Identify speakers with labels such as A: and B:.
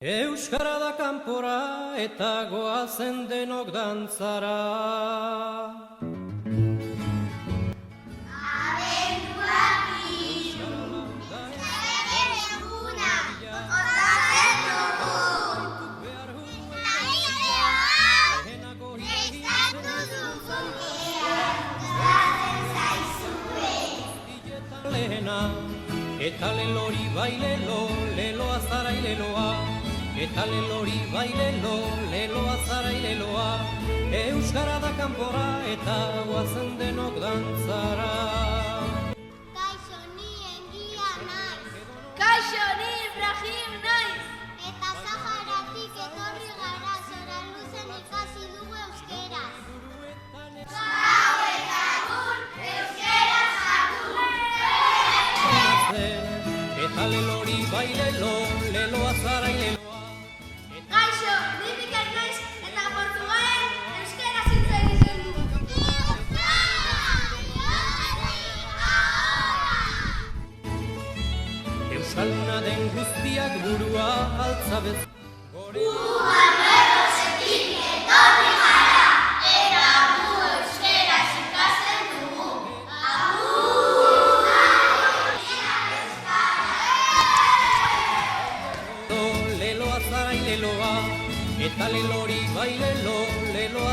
A: Euskara da kanpora eta goazen denok dantzara.
B: Abenduak hiru, zer eguna, osatzen dugu. Eta prestatu duzunea, goazen zaizue.
A: Lehena, eta lelori bai lelo, leloa zarai leloa. Eta lelori bai lelo, leloa zarai leloa. Euskara da kanpora eta goazen denok dantzara.
B: Kaixo, ni Engia naiz.
C: Kaixo, ni Ibrahim naiz.
B: Eta Saharatik etorri gara, zora luzen ikasi dugu euskeraz. Gau eta agur, euskeraz agur.
A: Eta lelori bai lelo, leloa zarai leloa.
C: Kaixo, ni Mikel naiz eta Portugalen euskaraz hitz egiten dugu.
A: Euskalduna den guztiak burua altza bez. Leloa zarai leloa, eta lelori bai lelo, leloa